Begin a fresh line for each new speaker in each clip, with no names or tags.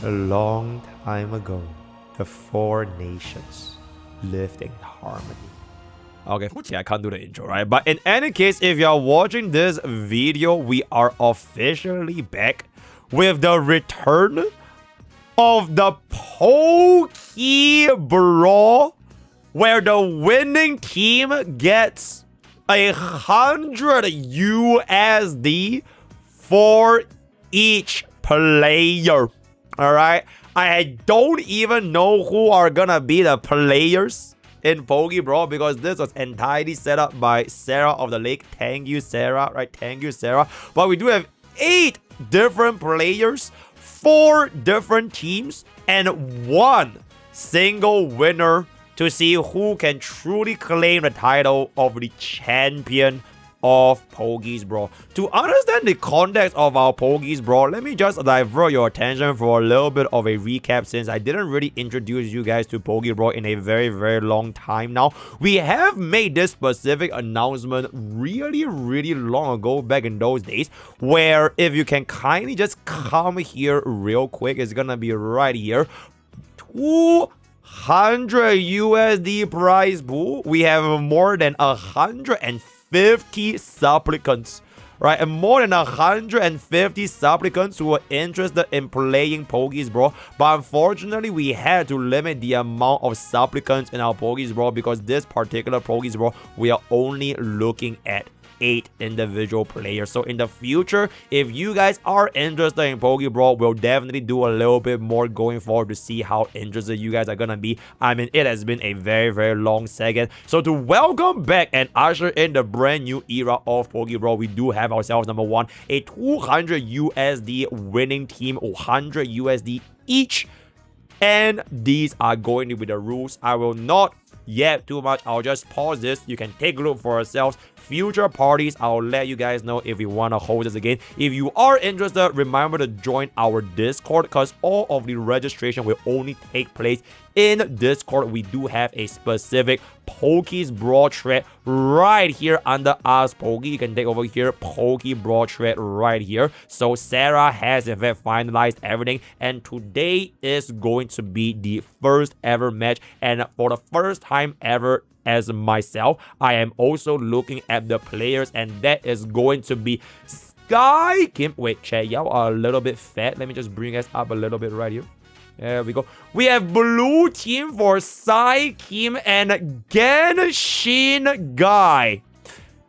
A long time ago, the four nations lived in harmony. Okay, yeah, I can't do the intro, right? But in any case, if you're watching this video, we are officially back with the return of the Pokke Brawl, where the winning team gets 100 USD for each player. Alright, I don't even know who are gonna be the players in Pokke Brawl because this was entirely set up by Sarah of the Lake. Thank you, Sarah. Right, thank you, Sarah. But we do have 8 different players, 4 different teams, and 1 single winner to see who can truly claim the title of the champion of Pokke Brawl. To understand the context of our Pokke Brawl, let me just divert your attention for a little bit of a recap, since I didn't really introduce you guys to Pokke Brawl in a very long time now. We have made this specific announcement really long ago, back in those days, where if you can kindly just come here real quick, it's gonna be right here. 200 USD prize pool. We have more than 150 supplicants, right? And more than 150 supplicants who are interested in playing Pokke Brawl. But unfortunately, we had to limit the amount of supplicants in our Pokke Brawl because this particular Pokke Brawl, we are only looking at 8 individual players. So in the future, if you guys are interested in Pokke Brawl, we'll definitely do a little bit more going forward to see how interested you guys are gonna be. I mean, it has been a very long second. So to welcome back and usher in the brand new era of Pokke Brawl, we do have ourselves, number 1, a 200 USD winning team, 100 USD each. And these are going to be the rules. I will not yet too much. I'll just pause this. You can take a look for yourselves. Future parties, I'll let you guys know if we want to hold this again. If you are interested, remember to join our Discord because all of the registration will only take place in Discord. We do have a specific Pokke Brawl thread right here under Ask Pokke. You can take over here, Pokke Brawl thread right here. So Sarah has in fact finalized everything, and today is going to be the first ever match, and for the first time ever as myself, I am also looking at the players, and that is going to be Sky Kim. Wait, chat, y'all are a little bit fat. Let me just bring us up a little bit right here. There we go. We have blue team for Sai Kim and Genshin Guy.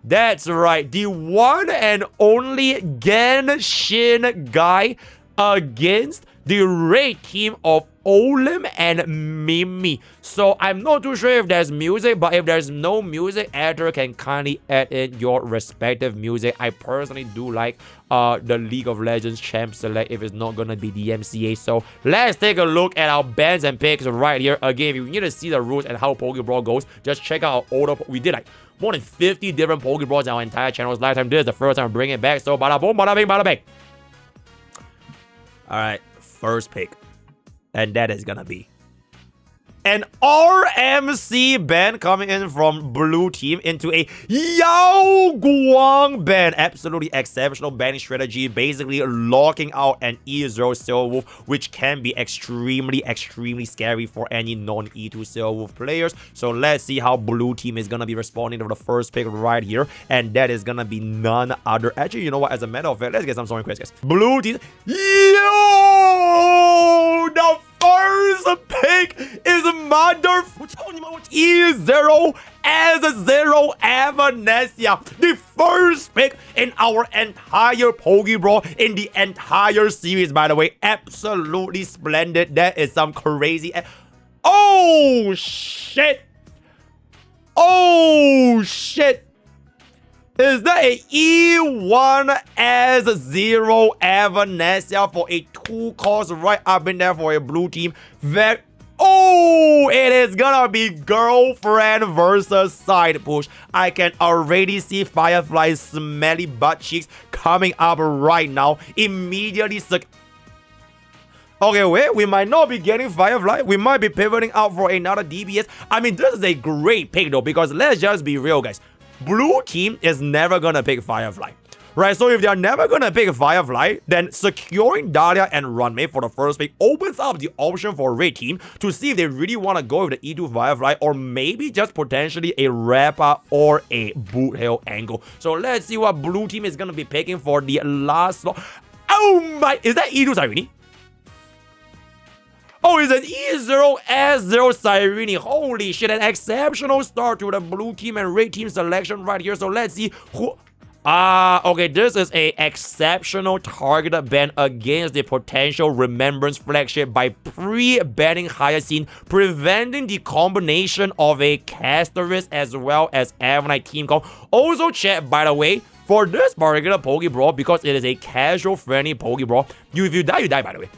That's right, the one and only Genshin Guy against the raid team of Olim and Mimi. So I'm not too sure if there's music, but if there's no music, editor can kindly add in your respective music. I personally do like the League of Legends champ select if it's not gonna be DMCA. So let's take a look at our bans and picks right here. Again, if you need to see the rules and how Pokke Brawl goes, just check out our older. We did like more than 50 different Pokke Brawls in our entire channel's lifetime. This is the first time bringing it back. So bada boom, bada bing, bada bang. All right, first pick. And that is gonna be an RMC ban coming in from blue team into a Yao Guang ban. Absolutely exceptional banning strategy, basically locking out an E0 Silverwolf, which can be extremely scary for any non-E2 Silverwolf players. So let's see how blue team is gonna be responding to the first pick right here, and that is gonna be none other. Actually, you know what, as a matter of fact, let's get some song requests, guys. Blue team, yo, the first pick is mother E0 as a 0 Evanescia. The first pick in our entire Pokke Brawl, in the entire series, by the way. Absolutely splendid. That is some crazy. Oh shit. Oh shit. Is that a E1 as 0 Evanescia for a 2-cost right up in there for a blue team? Oh, it is gonna be girlfriend versus side push. I can already see Firefly's smelly butt cheeks coming up right now. Immediately. Okay, wait, we might not be getting Firefly. We might be pivoting out for another DPS. I mean, this is a great pick though, because let's just be real, guys. Blue team is never gonna pick Firefly. right? So if they are never gonna pick Firefly, then securing Dahlia and Runmate for the first pick opens up the option for Red Team to see if they really want to go with the E2 Firefly or maybe just potentially a Rapper or a Boot Hill angle. So let's see what Blue Team is gonna be picking for the last slot. Oh my, is that E2 Cyrene? Oh, it's an E0 S0 Cyrene. Holy shit, an exceptional start to the Blue Team and Red Team selection right here. So let's see who... okay, this is a exceptional targeted ban against the potential Remembrance flagship by pre-banning Hyacinth, preventing the combination of a Castorus as well as Avanite team comp. Also, chat, by the way, for this particular Pokke Brawl, because it is a casual-friendly Pokke Brawl, if you die, you die, by the way.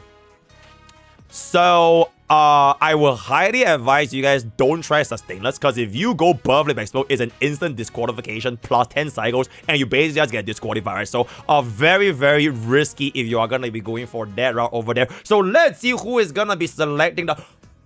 So, I will highly advise you guys don't try Sustainless, because if you go Buff Lip Explode, it's an instant disqualification plus 10 cycles, and you basically just get disqualified, right? So, very, very risky if you are gonna be going for that route over there. So, let's see who is gonna be selecting the...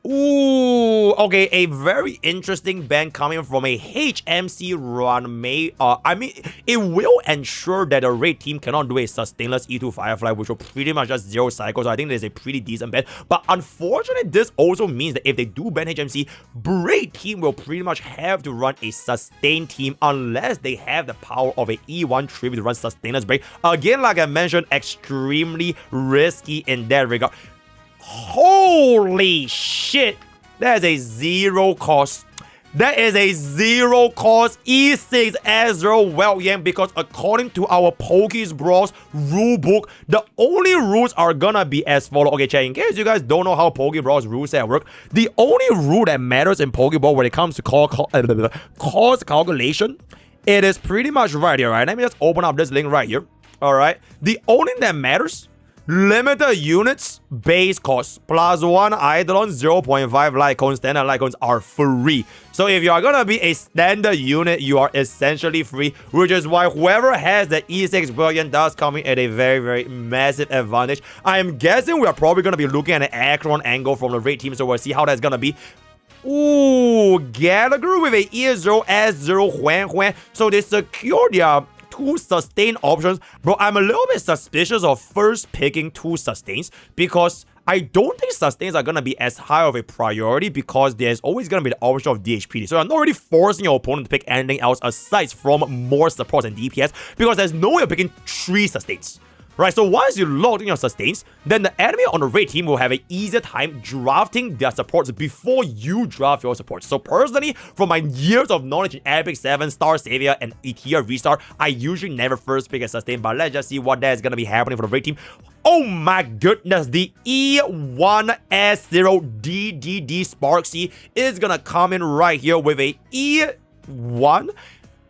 Ooh, okay, a very interesting ban coming from a HMC Runmate. I mean, it will ensure that the Red Team cannot do a sustainless E2 Firefly, which will pretty much just 0 cycles. So I think there's a pretty decent ban. But unfortunately, this also means that if they do ban HMC, Red Team will pretty much have to run a sustain team unless they have the power of a E1 tribute to run sustainless break. Again, like I mentioned, extremely risky in that regard. Holy shit! That is a 0 cost. That is a 0 cost E6 S0 Well Yang, because according to our Pokke Brawl's rulebook, the only rules are gonna be as follow. Okay, chat, in case you guys don't know how Pokke Brawl's rule set work, the only rule that matters in Pokke Brawl when it comes to cost calculation, it is pretty much right here, right? Let me just open up this link right here. Alright. The only thing that matters, limited units, base cost, +1 Eidolon, 0.5 light cones, standard light cones are free. So if you are gonna be a standard unit, you are essentially free, which is why whoever has the E6 Brilliant does come in at a very, very massive advantage. I am guessing we are probably gonna be looking at an Acheron angle from the Red Team, so we'll see how that's gonna be. Ooh, Gallagher with a E0 S0 Huan. So they secure their 2 sustain options. Bro, I'm a little bit suspicious of first picking 2 sustains, because I don't think sustains are gonna be as high of a priority, because there's always gonna be the option of DHPD. So I'm not really forcing your opponent to pick anything else aside from more supports and DPS, because there's no way of picking 3 sustains. Right, so once you load in your sustains, then the enemy on the Red Team will have an easier time drafting their supports before you draft your supports. So personally, from my years of knowledge in Epic 7, Star Savior, and ETR Restart, I usually never first pick a sustain, but let's just see what that is going to be happening for the Red Team. Oh my goodness, the E1S0 DDD Sparksy is going to come in right here with a E1,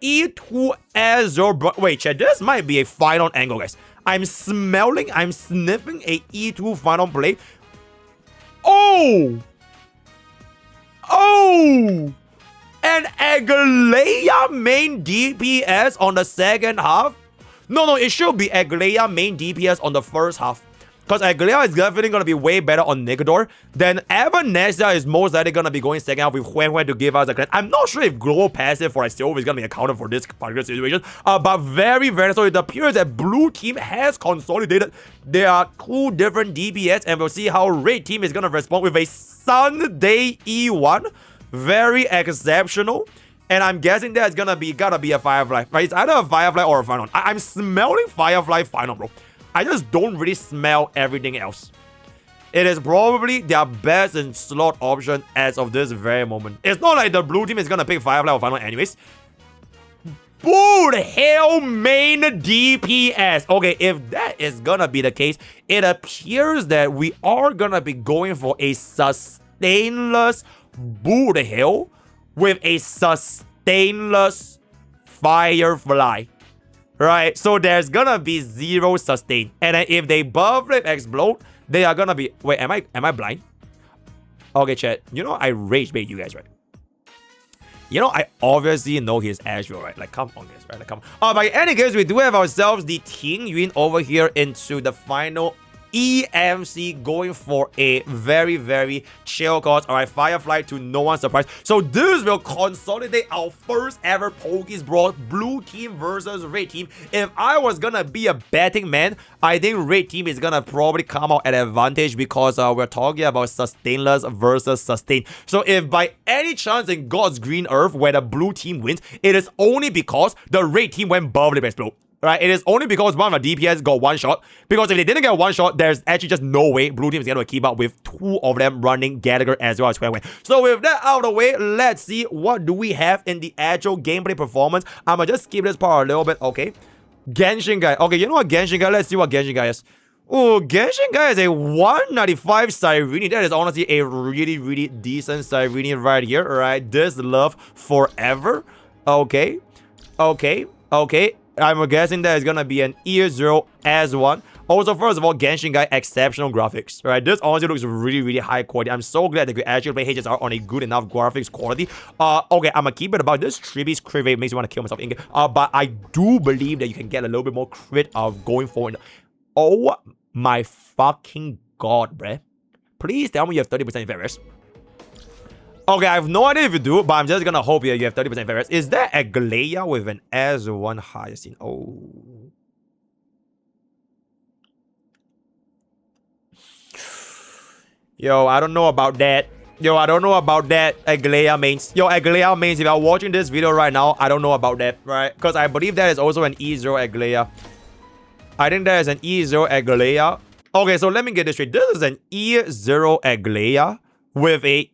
E2 S0, wait, chat, this might be a final angle, guys. I'm sniffing a E2 final play. Oh! Oh! An Aglaea main DPS on the second half? No, it should be Aglaea main DPS on the first half. Because Aglaea is definitely going to be way better on Nigador. Then Evanescia is most likely going to be going second half with Huan to give us a credit. I'm not sure if global passive for Silver is going to be accounted for this particular situation. But very, very so it appears that Blue Team has consolidated. There are 2 different DPS, and we'll see how Red Team is going to respond with a Sunday E1. Very exceptional. And I'm guessing that's gotta be a Firefly. Right? It's either a Firefly or a Final. I'm smelling Firefly Final, bro. I just don't really smell everything else. It is probably their best in slot option as of this very moment. It's not like the Blue Team is gonna pick Firefly or Final anyways. Boot Hill main DPS. Okay, if that is gonna be the case, it appears that we are gonna be going for a sustainless Boot Hill with a sustainless Firefly. Right, so there's gonna be 0 sustain, and then if they buff flip explode, they are gonna be. Wait, am I blind? Okay, chat. You know I rage bait you guys, right? You know I obviously know he's Ashveil, right? Like, come on, guys, right? Like, come on. But in any case, we do have ourselves the Ting Yun over here into the final EMC going for a very, very chill cost. Alright, Firefly to no one's surprise. So this will consolidate our first ever Pokke Brawl, blue team versus red team. If I was gonna be a betting man, I think red team is gonna probably come out at advantage because we're talking about sustainless versus sustain. So if by any chance in God's green earth where the blue team wins, it is only because the red team went above the explode. Right, it is only because one of the DPS got one shot. Because if they didn't get one shot, there's actually just no way blue team is going to keep up with two of them running Gallagher as well as Huan. So with that out of the way, let's see what do we have in the actual gameplay performance. I'm going to just skip this part a little bit. Okay, Genshin guy. Okay, you know what Genshin guy? Let's see what Genshin guy is. Oh, Genshin guy is a 195 Cyrene. That is honestly a really, really decent Cyrene right here. Alright, this love forever. Okay, okay, okay. I'm guessing that is gonna be an E0 as one. Also, first of all, Genshin guy, exceptional graphics, right? This honestly looks really, really high quality. I'm so glad that we actually play HSR on a good enough graphics quality. Okay, I'm gonna keep it about this. Triby's crit rate makes me want to kill myself in game. But I do believe that you can get a little bit more crit going forward. Oh my fucking god, bruh. Please tell me you have 30% favors. Okay, I have no idea if you do, but I'm just gonna hope you have 30% favorites. Is that Aglaea with an S1 Hyacinth? Oh. Yo, I don't know about that. Yo, I don't know about that, Aglaea mains. Yo, Aglaea mains, if you're watching this video right now, I don't know about that, right? Because I believe that is also an E0 Aglaea. I think that is an E0 Aglaea. Okay, so let me get this straight. This is an E0 Aglaea with a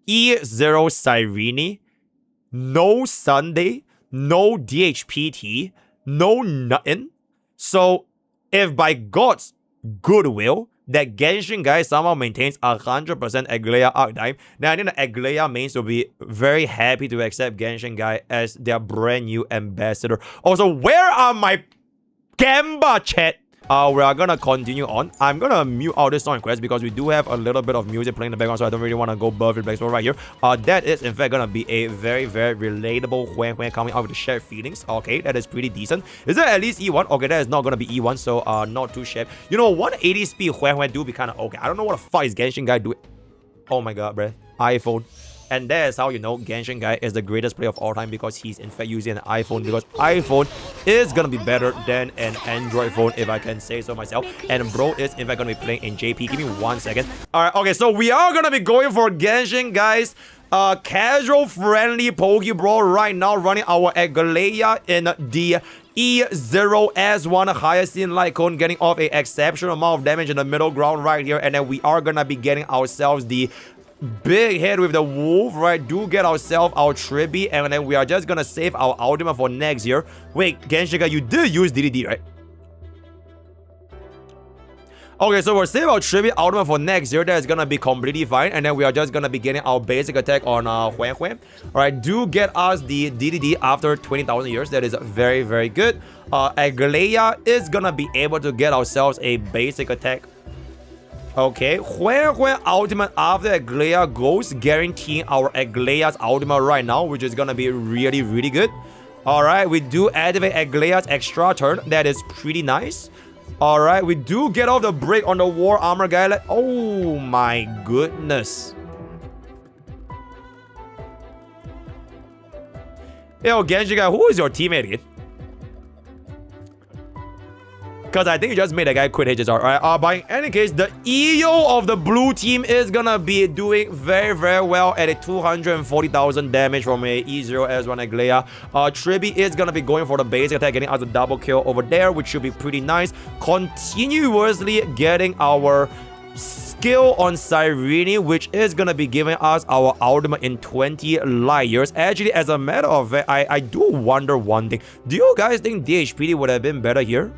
E0 Cyrene, no Sunday, no DHPT, no nothing. So, if by God's goodwill, that Genshin guy somehow maintains 100% Aglaea archetype, then I think the Aglaea mains will be very happy to accept Genshin guy as their brand new ambassador. Also, where are my Gamba chat? We are gonna continue on. I'm gonna mute out this song request because we do have a little bit of music playing in the background, so I don't really want to go above it right here. That is in fact gonna be a very, very relatable Huan coming out with the shared feelings. Okay, that is pretty decent. Is that at least E1? Okay, that is not gonna be E1, so not too shared. You know, 180 speed Huan do be kind of okay. I don't know what the fuck is Genshin guy doing. Oh my god, bruh. iPhone. And that is how you know Genshin guy is the greatest player of all time, because he's in fact using an iPhone, because iPhone is gonna be better than an Android phone, if I can say so myself. And bro is in fact gonna be playing in JP. Give me 1 second. Alright, okay, so we are gonna be going for Genshin guys. Casual friendly Pokke Brawl right now, running our Aglaea in the E0 S1 Hyacinth Lycone, getting off a exceptional amount of damage in the middle ground right here. And then we are gonna be getting ourselves the big hit with the wolf, right? Do get ourselves our Triby, and then we are just gonna save our ultimate for next year. Wait, Genshin, you did use DDD, right? Okay, so we'll save our Triby ultimate for next year. That is gonna be completely fine, and then we are just gonna be getting our basic attack on Huan. Alright, do get us the DDD after 20,000 years. That is very, very good. Aglaea is gonna be able to get ourselves a basic attack. Okay, Huan ultimate after Aglaea goes, guaranteeing our Aglaea's ultimate right now, which is gonna be really, really good. Alright, we do activate Aglaea's extra turn. That is pretty nice. Alright, we do get off the break on the War Armor guy. Oh my goodness. Yo, Genshin guy, who is your teammate again? Because I think you just made a guy quit HSR. Alright, but in any case, the EO of the blue team is gonna be doing very, very well at a 240,000 damage from a E0 S1 Aglaea. Triby is gonna be going for the basic attack, getting us a double kill over there, which should be pretty nice. Continuously getting our skill on Cyrene, which is gonna be giving us our ultimate in 20 light years. Actually, as a matter of fact, I do wonder one thing. Do you guys think DHPD would have been better here?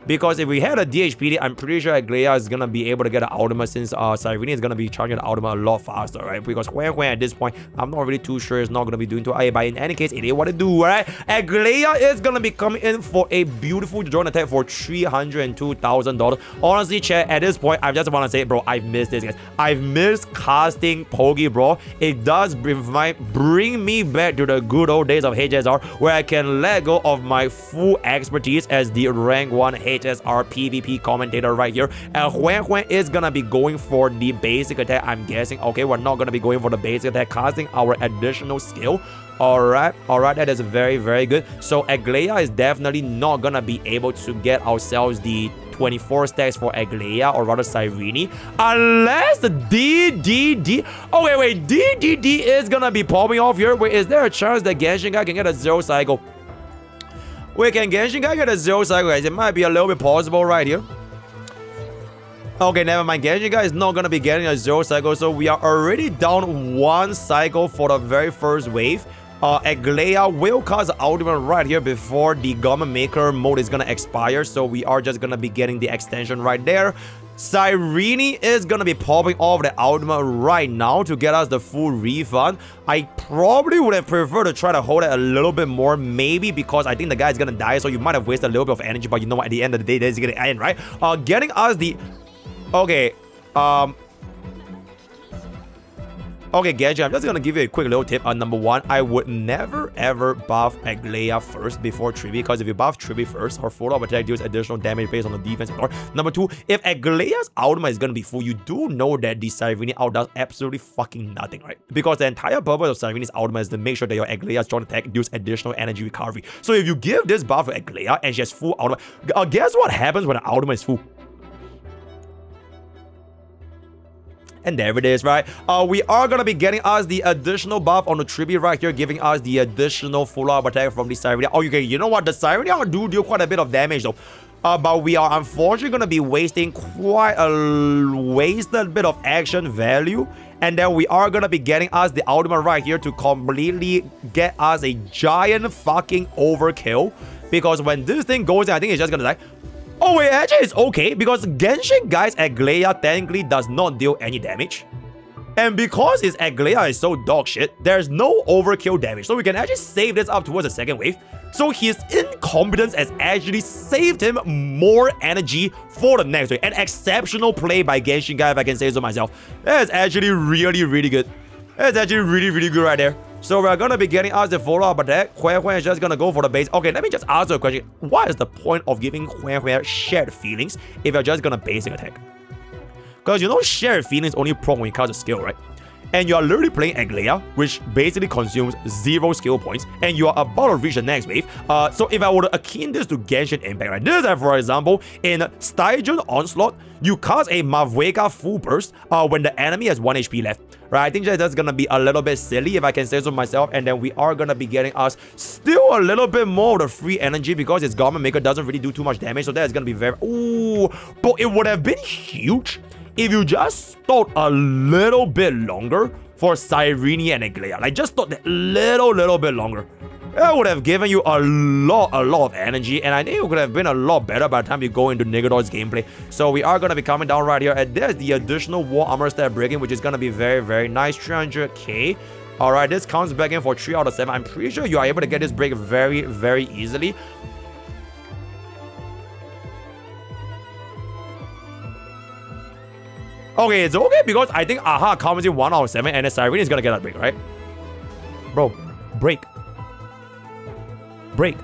Because if we had a DHPD, I'm pretty sure Aglaea is gonna be able to get an ultimate, since Cyrene is gonna be charging the ultimate a lot faster, right? Because Huan at this point, I'm not really too sure it's not gonna be doing to AI, but in any case, it is what it do, right? Aglaea is gonna be coming in for a beautiful joint attack for $302,000. Honestly, chat, at this point, I just want to say, bro, I've missed this, guys. I've missed casting Pokke Brawl. It does bring me back to the good old days of HSR, where I can let go of my full expertise as the rank 1 HSR PvP commentator right here. And Huan is gonna be going for the basic attack, I'm guessing. Okay, we're not gonna be going for the basic attack, casting our additional skill. Alright, that is very, very good. So Aglaea is definitely not gonna be able to get ourselves the 24 stacks for Aglaea, or rather Cyrene, unless the DDD. Okay, wait, DDD is gonna be popping off here. Wait, is there a chance that Genshin guy can get a 0 cycle? Wait, can Genshin guy get a 0 cycle, guys? It might be a little bit possible right here. Okay, never mind. Genshin guy is not gonna be getting a 0 cycle, so we are already down 1 cycle for the very first wave. Aglaea will cast the ultimate right here before the Garment Maker mode is gonna expire, so we are just gonna be getting the extension right there. Cyrene is gonna be popping off the ultimate right now to get us the full refund. I probably would have preferred to try to hold it a little bit more, maybe because I think the guy is gonna die, so you might have wasted a little bit of energy, but you know what, at the end of the day, this is gonna end, right? Getting us the... Okay, Okay, Gadget, I'm just gonna give you a quick little tip. Number one, I would never ever buff Aglaea first before Trivi, because if you buff Trivi first, her follow-up attack deals additional damage based on the defense ignore. Number two, if Aglaea's ultimate is gonna be full, you do know that the Cyrene outdoes absolutely fucking nothing, right? Because the entire purpose of Cyrene's ultimate is to make sure that your Aglaea's strong attack deals additional energy recovery. So if you give this buff to Aglaea and she has full ultimate, guess what happens when the ultimate is full? And there it is, right? We are going to be getting us the additional buff on the Tribi right here, giving us the additional follow-up attack from the Cyrene. Oh, okay, you know what? The Cyrene do deal quite a bit of damage, though. But we are unfortunately going to be wasting quite a wasted bit of action value. And then we are going to be getting us the ultimate right here to completely get us a giant fucking overkill. Because when this thing goes in, I think it's just going to die. Oh wait, actually it's okay, because Genshin Guy's Aglaea technically does not deal any damage. And because his Aglaea is so dog shit, there's no overkill damage. So we can actually save this up towards the second wave. So his incompetence has actually saved him more energy for the next wave. An exceptional play by Genshin Guy, if I can say so myself. That is actually really, really good. That's actually really, really good right there. So we're gonna be getting us the follow-up attack. Huan is just gonna go for the base. Okay, let me just ask you a question. What is the point of giving Huan shared feelings if you're just gonna basic attack? Because you know shared feelings only prompt when you cast a skill, right? And you are literally playing Aglaea, which basically consumes 0 skill points, and you are about to reach the next wave. So if I were to akin this to Genshin Impact, right? This is, for example, in Stygian Onslaught, you cast a Mavweka full burst when the enemy has 1 HP left. Right, I think that's gonna be a little bit silly, if I can say so myself, and then we are gonna be getting us still a little bit more of the free energy because its Garment Maker doesn't really do too much damage, so that is gonna be very... Ooh, but it would have been huge if you just thought a little bit longer for Cyrene and Aglaea. Like, just thought that little bit longer. That would have given you a lot of energy, and I think it would have been a lot better by the time you go into Nigador's gameplay. So we are going to be coming down right here, and there's the additional War Armor stat breaking, which is going to be very, very nice. 300k. Alright, this counts back in for 3 out of 7. I'm pretty sure you are able to get this break very, very easily. Okay, it's okay because I think Aha comes in 1 out of 7, and the Cyrene is going to get that break, right? Bro, break. Break.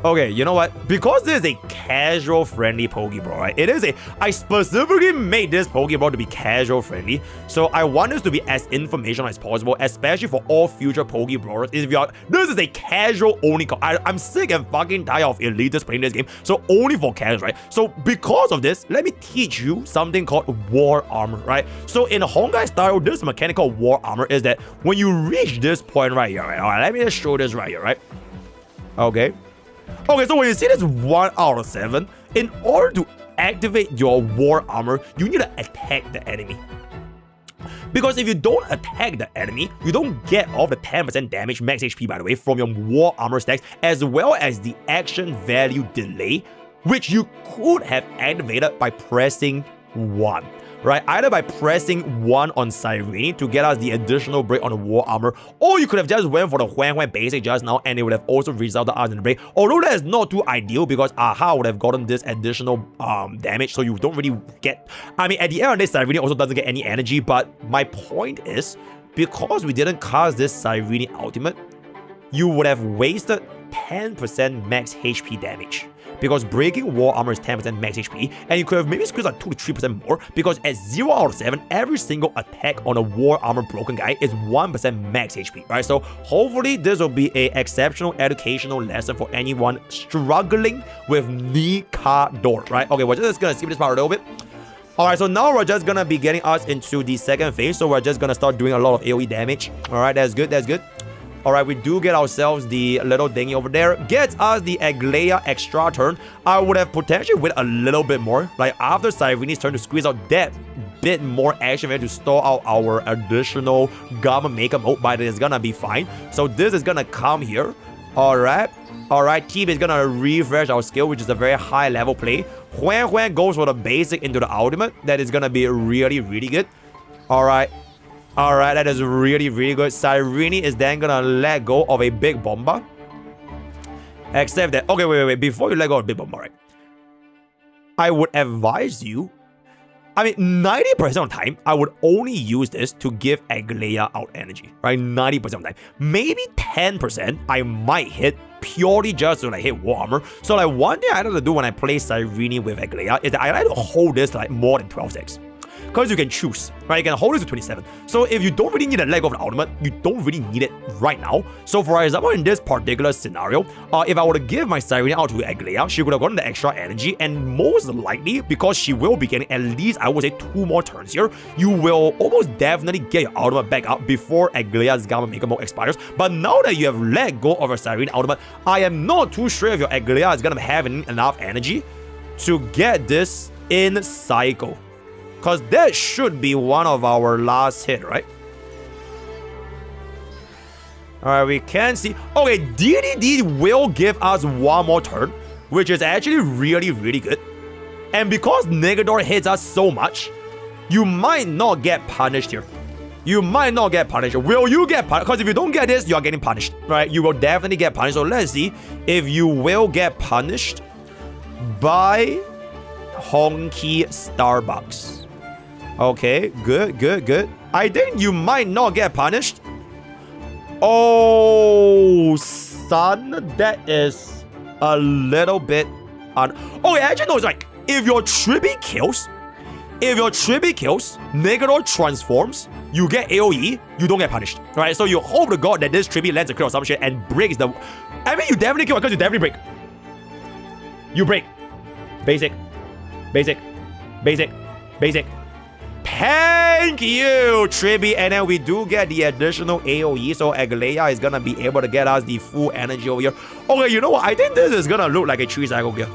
Okay, you know what? Because this is a casual friendly Pokke Brawl, right? It is a... I specifically made this Pokke Brawl to be casual friendly. So I want this to be as informational as possible, especially for all future Pokke Brawlers. If you are... This is a casual only... I'm sick and fucking tired of elitists playing this game. So only for casual, right? So because of this, let me teach you something called War Armor, right? So in Honkai style, this mechanic called War Armor is that when you reach this point right here, right? Alright, let me just show this right here, right? Okay. Okay, so when you see this 1 out of 7, in order to activate your War Armor, you need to attack the enemy. Because if you don't attack the enemy, you don't get all the 10% damage, max HP by the way, from your War Armor stacks, as well as the action value delay, which you could have activated by pressing 1. right? Either by pressing 1 on Cyrene to get us the additional break on the War Armor, or you could have just went for the Huan Huan basic just now and it would have also resulted us in the break. Although that is not too ideal because Aha would have gotten this additional damage, so you don't really get... I mean, at the end of the day, Cyrene also doesn't get any energy, but my point is, because we didn't cast this Cyrene ultimate, you would have wasted 10% max HP damage. Because breaking War Armor is 10% max HP, and you could have maybe squeezed like 2 to 3% more, because at 0 out of 7, every single attack on a War Armor broken guy is 1% max HP, right? So hopefully this will be a exceptional educational lesson for anyone struggling with Nikador, right? Okay, we're just gonna skip this part a little bit. Alright, so now we're just gonna be getting us into the second phase, so we're just gonna start doing a lot of AoE damage. Alright, that's good, that's good. Alright, we do get ourselves the little thingy over there. Gets us the Aglaea extra turn. I would have potentially waited a little bit more. Like, after Cyrene's turn to squeeze out that bit more action to store out our additional Gamma Maker mode, but it's gonna be fine. So this is gonna come here. Alright. Alright, Team is gonna refresh our skill, which is a very high level play. Huan Huan goes for the basic into the ultimate. That is gonna be really, really good. Alright. Alright, that is really, really good. Cyrene is then gonna let go of a big bomba. Except that... Okay, wait. Before you let go of a big bomba, right? I would advise you... I mean, 90% of the time, I would only use this to give Aglaea out energy, right? 90% of the time. Maybe 10% I might hit purely just to like hit War Armor. So like one thing I like to do when I play Cyrene with Aglaea is that I like to hold this like more than 12 seconds. Because you can choose, right? You can hold it to 27. So if you don't really need a leg of the ultimate, you don't really need it right now. So for example, in this particular scenario, if I were to give my Cyrene out to Aglaea, she would have gotten the extra energy, and most likely, because she will be getting at least, I would say, 2 more turns here, you will almost definitely get your ultimate back up before Aglaea's Gamma Maker mode expires. But now that you have let go of your Cyrene ultimate, I am not too sure if your Aglaea is gonna have enough energy to get this in cycle. Because that should be one of our last hit, right? Alright, we can see... Okay, DDD will give us 1 more turn, which is actually really, really good. And because Nikador hits us so much, you might not get punished here. You might not get punished. Will you get punished? Because if you don't get this, you are getting punished, right? You will definitely get punished. So let's see if you will get punished by Honkai Starbucks. Okay, good. I think you might not get punished. Oh, son, that is a little bit... Okay, actually, no, it's like, if your Tribi kills, Nikador transforms, you get AoE, you don't get punished, right? So you hope to God that this Tribi lands a crit or some shit and breaks the... I mean, you definitely kill because you definitely break. You break. Basic. Thank you, Tribi. And then we do get the additional AoE, so Aglaea is gonna be able to get us the full energy over here. Okay, you know what? I think this is gonna look like a 3 cycle gear.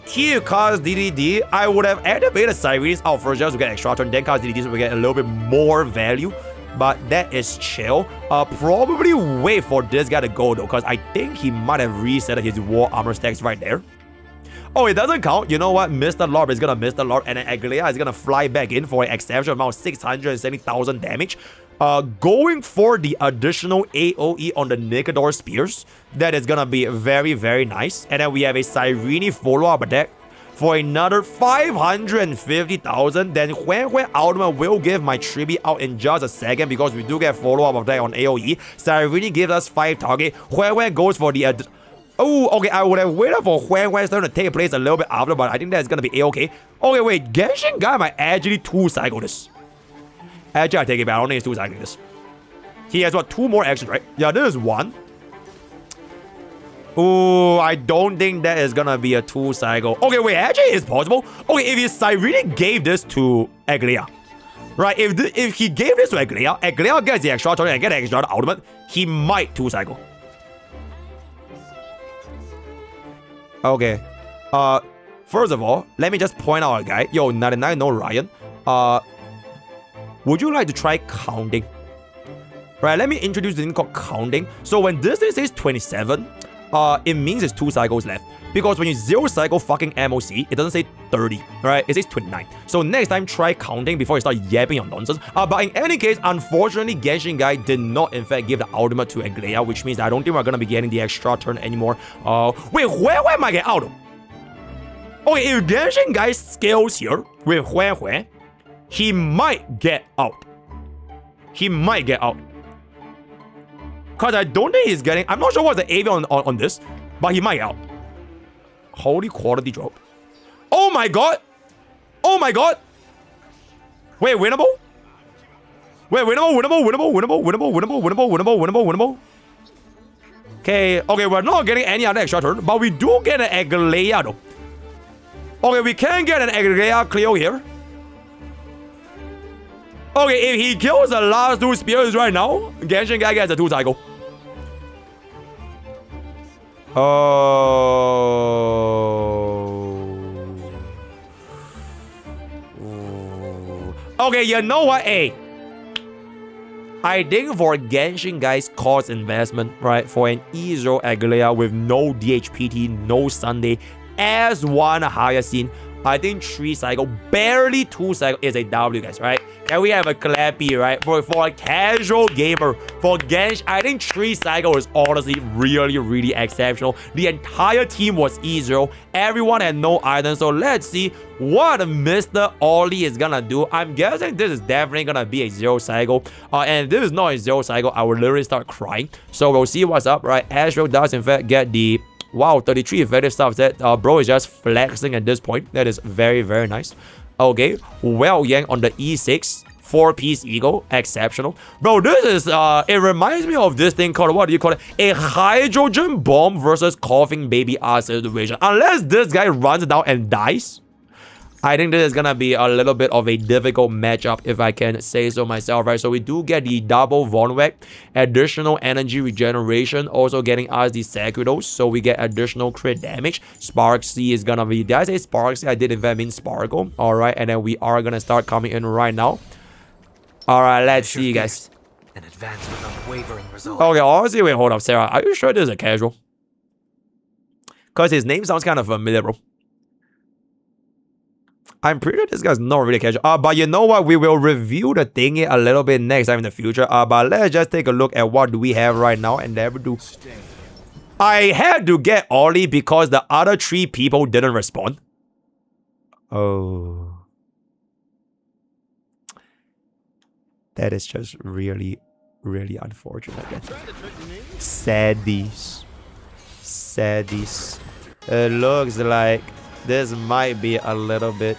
Here cast DDD, I would have activated Cyrene's out first just to get extra turn, then cast DDD so we get a little bit more value. But that is chill. Probably wait for this guy to go though, because I think he might have reset his War Armor stacks right there. Oh, it doesn't count. You know what? Mr. Lorb is gonna Mr. Lorb, and then Aglaea is gonna fly back in for an exceptional amount of 670,000 damage. Going for the additional AoE on the Nikador Spears. That is gonna be very, very nice. And then we have a Cyrene follow-up attack for another 550,000. Then Huan Huan Ultimate will give my Tribi out in just a second because we do get follow-up attack on AoE. Cyrene gives us 5 target. Huan Huan goes for the... Oh, okay, I would have waited for Huan Huan's turn to take place a little bit after, but I think that's gonna be A-okay. Okay, wait, Genshin guy might actually 2-cycle this. Actually, I take it back, I don't think he's 2-cycling this. He has, what, 2 more actions, right? Yeah, this is 1. Oh, I don't think that is gonna be a 2-cycle. Okay, wait, actually, it's possible. Okay, if his Cyrene gave this to Aglaea, right? If he gave this to Aglaea, Aglaea gets the extra turn and get the extra ultimate, he might 2-cycle. Okay, first of all, let me just point out a guy. Yo, 99 no Ryan. Would you like to try counting? Right, let me introduce the thing called counting. So when this thing says 27, it means it's 2 cycles left. Because when you 0 cycle fucking MOC, it doesn't say 30, right? It says 29. So next time, try counting before you start yapping your nonsense. But in any case, unfortunately, Genshin guy did not, in fact, give the ultimate to Aglaea, which means I don't think we're going to be getting the extra turn anymore. Wait, where am I getting out? Okay, if Genshin guy scales here with Hue, he might get out. He might get out. Because I don't think he's getting... I'm not sure what's the AV on this, but he might get out. Holy quality drop. Oh my god! Oh my god! Wait, winnable? Wait, winnable. Okay, we're not getting any other extra turn, but we do get an Aglaea though. Okay, we can get an Aglaea Cleo here. Okay, if he kills the last 2 spears right now, Genshin guy gets a 2 cycle. Okay, you know what? Hey, I think for Genshin guys' cost investment, right, for an E0 Aglaea with no DHPT, no Sunday, as one higher scene, I think 3 cycle, barely 2 cycle is a W, guys, right? Can we have a clappy, right? For a casual gamer, for Genshin, I think 3 cycle is honestly really exceptional. The entire team was E0. Everyone had no items. So let's see what Mr. Ollie is gonna do. I'm guessing this is definitely gonna be a 0 cycle. And if this is not a 0 cycle, I will literally start crying. So we'll see what's up, right? Ashveil does in fact get the... Wow, 33 effective stuff. That bro is just flexing at this point. That is very nice. Okay, well Yang on the E6, 4-piece eagle, exceptional. Bro, this is it reminds me of this thing called, what do you call it? A hydrogen bomb versus coughing baby ass situation. Unless this guy runs down and dies, I think this is gonna be a little bit of a difficult matchup, if I can say so myself, right? So we do get the double Vonwek, additional energy regeneration, also getting us the Sakudos, so we get additional crit damage. Sparksy is gonna be... Did I say Sparksy? I did in fact mean Sparkle. Alright, and then we are gonna start coming in right now. Alright, let's see, guys.
An advance with unwavering resolve.
Okay, honestly, wait, hold up, Sarah. Are you sure this is a casual? Because his name sounds kind of familiar, bro. I'm pretty sure this guy's not really casual. But you know what? We will review the thingy a little bit next time in the future. But let's just take a look at what do we have right now and never do. I had to get Ollie because the other 3 people didn't respond. Oh. That is just really unfortunate. Saddies. It looks like this might be a little bit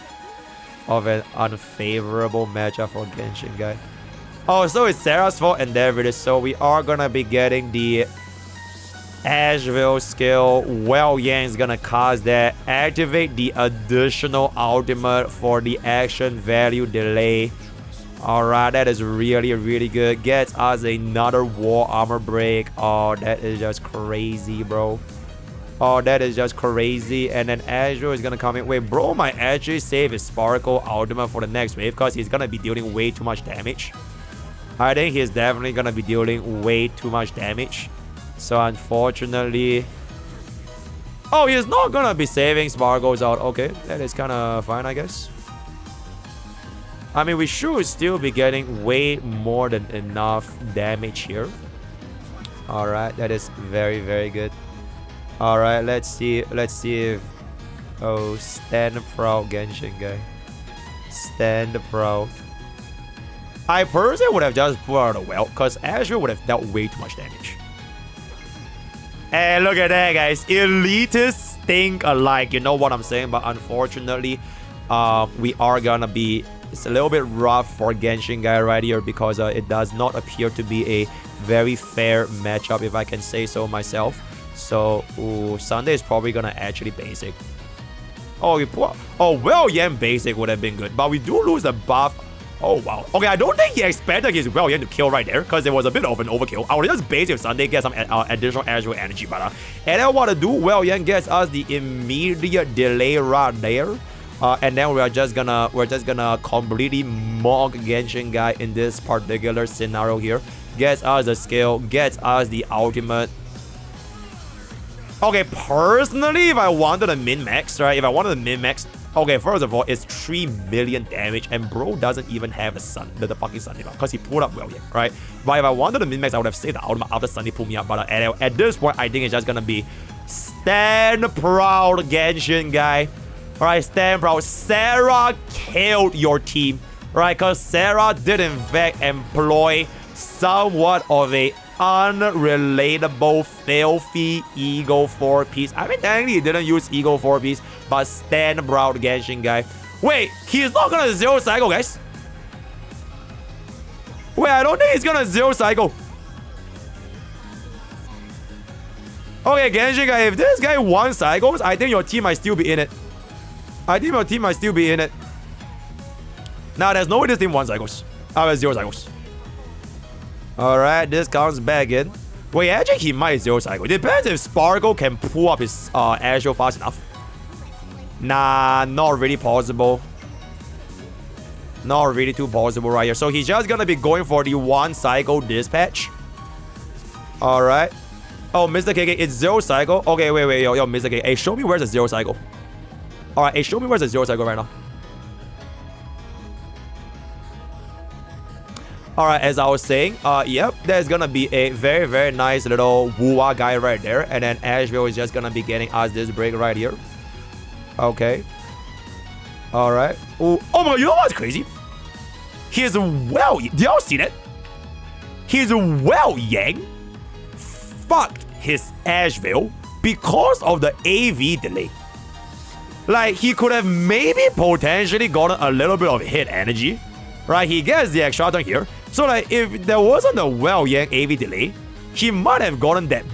of an unfavorable matchup for Genshin guy. Oh, so it's Sarah's fault, and there it is. So we are gonna be getting the Ashveil skill. Well, Yang's gonna cast that. Activate the additional ultimate for the action value delay. Alright, that is really good. Gets us another war armor break. Oh, that is just crazy, bro. Oh, that is just crazy. And then Azure is gonna come in. Wait, bro might actually save his Sparkle ultimate for the next wave because he's gonna be dealing way too much damage. I think he's definitely gonna be dealing way too much damage. So unfortunately... Oh, he's not gonna be saving Sparkles out. Okay, that is kind of fine, I guess. I mean, we should still be getting way more than enough damage here. Alright, that is very good. Alright, let's see if... Oh, stand proud, Genshin guy. Stand proud. I personally would have just put out a well, because Azure would have dealt way too much damage. And look at that, guys. Elitists think alike. You know what I'm saying? But unfortunately, we are gonna be... It's a little bit rough for Genshin guy right here because it does not appear to be a very fair matchup, if I can say so myself. So, ooh, Sunday is probably gonna actually basic. Oh, well, Yan basic would have been good, but we do lose the buff. Oh, wow. Okay, I don't think he expected his Well Yan to kill right there because it was a bit of an overkill. I would just basic Sunday, get some additional Azure energy, but and then what to do? Well Yan gets us the immediate delay right there. And then we're just gonna completely mock Genshin guy in this particular scenario here. Gets us the skill, gets us the ultimate. Okay, personally, if I wanted a min-max, right? If I wanted a min-max... Okay, first of all, it's 3 million damage, and bro doesn't even have a sun, the fucking Sunday buff, because he pulled up well yet, right? But if I wanted to min-max, I would have saved the ultimate after Sunday pulled me up. But at this point, I think it's just gonna be stand proud, Genshin guy. Alright, stand proud. Sarah killed your team, right? Because Sarah did in fact employ somewhat of a unrelatable, filthy Ego 4-piece. I mean, technically he didn't use Ego 4-piece, but stand proud, Genshin guy. Wait, he's not gonna zero cycle, guys. Wait, I don't think he's gonna zero cycle. Okay, Genshin guy, if this guy one cycles, I think your team might still be in it. I think your team might still be in it. Now, there's no way this team one cycles. I have 0 cycles. Alright, this comes back in. Wait, actually, he might 0 cycle. Depends if Sparkle can pull up his Ashveil fast enough. Nah, not really possible. Not really too possible right here. So he's just gonna be going for the one cycle dispatch. Alright. Oh, MrKK, it's 0 cycle. Okay, wait, yo, MrKK. Hey, show me where's the 0 cycle. Alright, hey, show me where's the 0 cycle right now. Alright, as I was saying, yep, there's gonna be a very, very nice little Wua guy right there. And then Ashveil is just gonna be getting us this break right here. Okay. Alright. Oh my god, you know what's crazy? He's well... Did y'all see that? He's well Yang fucked his Ashveil because of the AV delay. Like, he could have maybe potentially gotten a little bit of hit energy. Right? He gets the extra turn here. So, like, if there wasn't a well Yang AV delay, he might have gotten that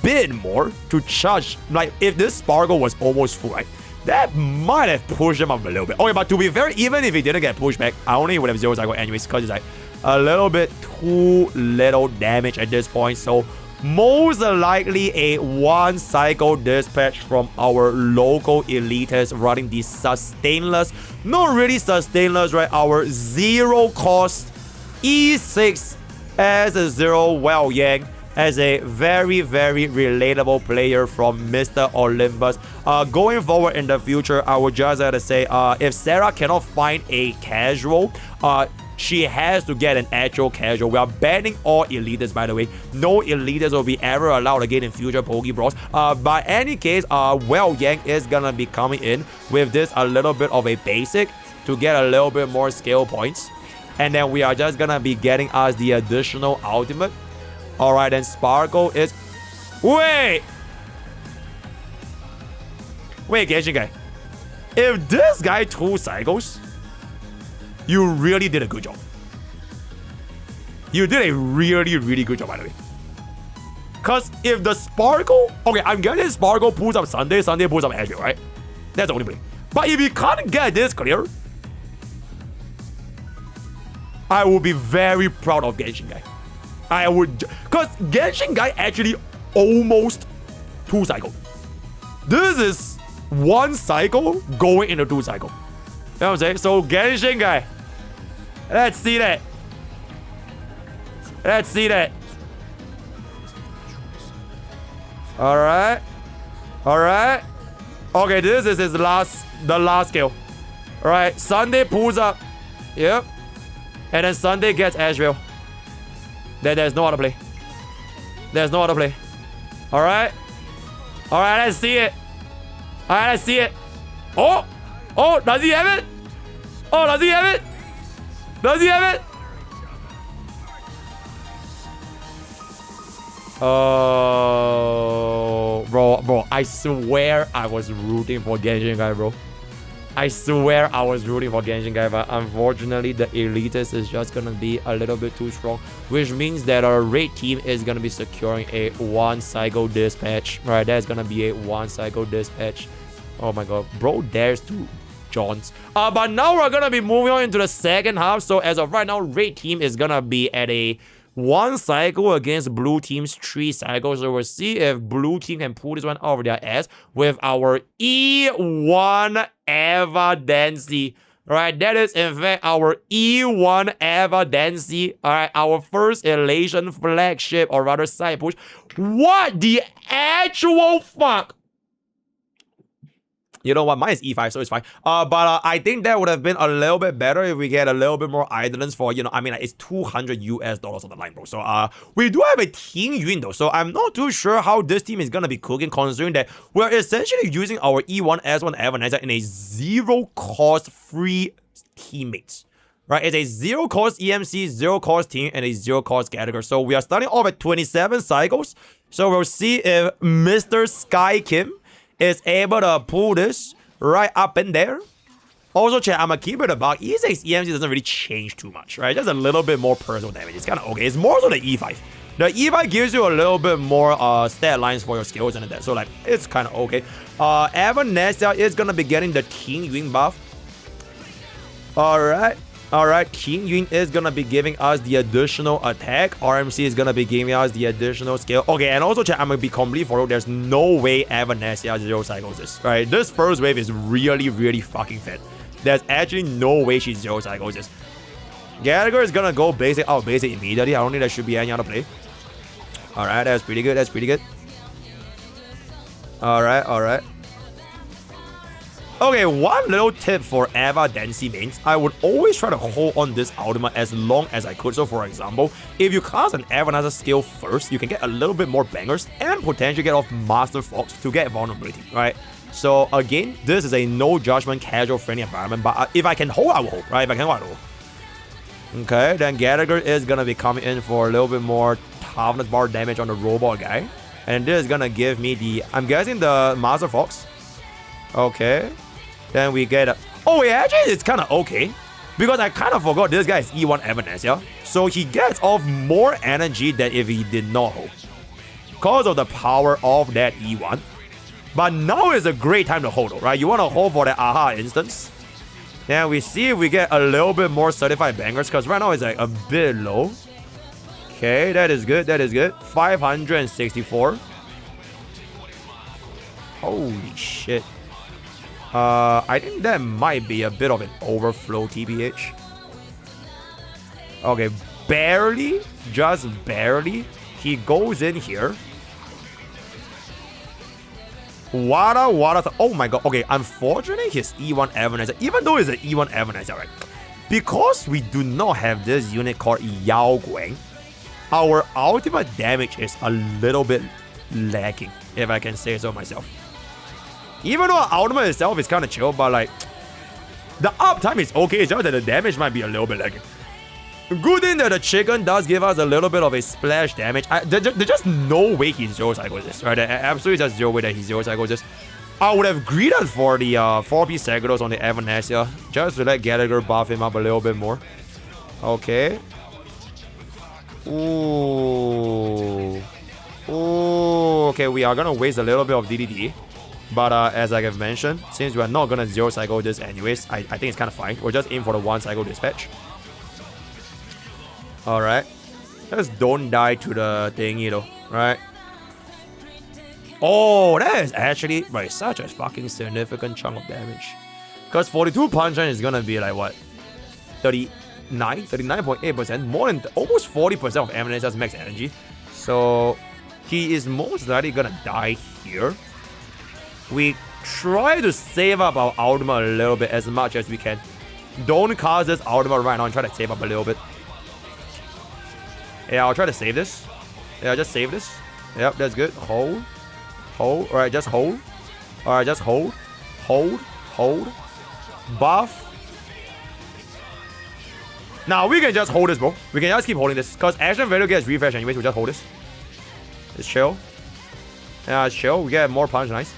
bit more to charge. Like, if this Sparkle was almost full, right? That might have pushed him up a little bit. Okay, but to be fair, even if he didn't get pushed back, I only would have 0 cycle anyways, because it's like a little bit too little damage at this point. So, most likely a one cycle dispatch from our local elites running the sustainless, not really sustainless, right? Our 0 cost E6 as a 0 well Yang, as a very, very relatable player from Mr. Olympus. Going forward in the future, I would just have to say, if Sarah cannot find a casual, she has to get an actual casual. We are banning all elites, by the way. No elites will be ever allowed again in future Pokke Brawls. But any case, well Yang is gonna be coming in with this a little bit of a basic to get a little bit more skill points. And then we are just gonna be getting us the additional ultimate. Alright, then Sparkle is... Wait, Genshin guy. If this guy 2 cycles, you really did a good job. You did a really, really good job, by the way. Because if the Sparkle... Okay, I'm getting Sparkle pulls up Sunday pulls up Ashveil, right? That's the only play. But if you can't get this clear, I will be very proud of Genshin guy. I would, because Genshin guy actually almost 2 cycle. This is 1 cycle going into 2 cycle. You know what I'm saying? So Genshin guy, let's see that. Let's see that. Alright. Alright. Okay, this is his the last kill. Alright, Sunday pulls up. Yep. And then Sunday gets Ashveil. There's no other play. There's no other play. Alright. Alright, let's see it. Alright, let's see it. Oh! Oh, does he have it? Oh, does he have it? Does he have it? Oh, bro, I swear I was rooting for Genshin guy, bro. I swear I was rooting for Genshin guy, but unfortunately the Elites is just gonna be a little bit too strong, which means that our raid team is gonna be securing a 1 cycle dispatch. Right, that's gonna be a 1 cycle dispatch. Oh my god, bro dares to Johns. But now we're gonna be moving on into the second half. So as of right now, raid team is gonna be at a 1 cycle against blue team's 3 cycles. So we'll see if blue team can pull this one over their ass with our E1 Evanescia. Alright, that is in fact our E1 Evanescia. Alright, our first elation flagship, or rather side push. What the actual fuck? You know what? Mine is E5, so it's fine. But I think that would have been a little bit better if we get a little bit more idleness for, I mean, like, it's $200 on the line, bro. So, we do have a Team Yun, though. So, I'm not too sure how this team is going to be cooking, considering that we're essentially using our E1, S1 Evanescia in a zero-cost free teammates. Right? It's a zero-cost EMC, zero-cost team, and a zero-cost category. So, we are starting off at 27 cycles. So, we'll see if Mr. Sky Kim is able to pull this right up in there. Also, chat, I'm gonna keep it about E6 EMC doesn't really change too much, right? Just a little bit more personal damage. It's kind of okay. It's more so the E5. The E5 gives you a little bit more stat lines for your skills and that. So, like, it's kind of okay. Evanescia is gonna be getting the King Yun buff. Alright, King Yun is gonna be giving us the additional attack. RMC is gonna be giving us the additional skill. Okay, and also, chat, I'm gonna be completely for real. There's no way Evanescia zero cycles this, right? This first wave is really, really fucking fat. There's actually no way she zero cycles this. Gallagher is gonna go basic out basic immediately. I don't think there should be any other play. Alright, that's pretty good. That's pretty good. Alright. Okay, one little tip for Eva Dancy mains. I would always try to hold on this ultimate as long as I could. So, for example, if you cast an Evanescia skill first, you can get a little bit more bangers and potentially get off Master Fox to get vulnerability, right? So, again, this is a no judgment, casual, friendly environment. But if I can hold, I will hold, right? If I can hold, I will hold. Okay, then Gallagher is gonna be coming in for a little bit more toughness bar damage on the robot guy. And this is gonna give me the, I'm guessing, the Master Fox. Okay. Then we get a... Oh, yeah, actually, it's kind of okay. Because I kind of forgot this guy is E1 Evanescia. So he gets off more energy than if he did not hold. Because of the power of that E1. But now is a great time to hold, right? You want to hold for the aha instance. Then we see if we get a little bit more certified bangers. Because right now it's like a bit low. Okay, that is good. 564. Holy shit. I think that might be a bit of an overflow, TBH. Okay, barely, just barely. He goes in here. Wada. Oh my god. Okay, unfortunately, his E1 Evanescia, even though it's an E1 Evanescia, right? Because we do not have this unit called Yao Guang, our ultimate damage is a little bit lacking, if I can say so myself. Even though our ultimate itself is kind of chill, but like, the uptime is okay, it's just that the damage might be a little bit lacking. Good thing that the chicken does give us a little bit of a splash damage. There's just no way he zero cycles this, right? Absolutely just zero way that he zero cycles this. I would have greeted for the 4P Segados on the Evanescia, just to let Gallagher buff him up a little bit more. Okay. Ooh. Okay, we are gonna waste a little bit of DDD. But as I have mentioned, since we are not gonna zero cycle this anyways, I think it's kind of fine. We'll just aim for the one cycle dispatch. Alright. Just don't die to the thingy though, right? Oh, that is actually right, such a fucking significant chunk of damage. Because 42 punch is gonna be like what? 39.8%, more than almost 40% of Evanescia's max energy. So he is most likely gonna die here. We try to save up our ultimate a little bit as much as we can. Don't cast this ultimate right now and try to save up a little bit. Yeah, I'll try to save this. Yeah, just save this. Yep, that's good. Hold. Alright, just hold. Alright, just hold. Hold. Buff. Now we can just hold this, bro. We can just keep holding this. Because action value gets refreshed anyways. We just hold this. It's chill. Yeah, it's chill. We get more punch. Nice.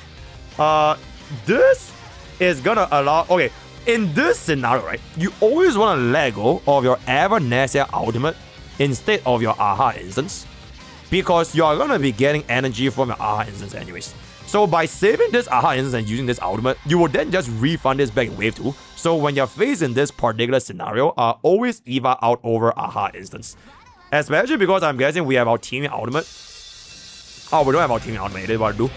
This is gonna allow... Okay, in this scenario, right? You always want to let go of your Evanescia ultimate instead of your aha instance. Because you are gonna be getting energy from your aha instance anyways. So by saving this aha instance and using this ultimate, you will then just refund this back in wave 2. So when you're facing this particular scenario, always Eva out over aha instance. Especially because I'm guessing we have our team ultimate. Oh, we don't have our team ultimate. It is what I do.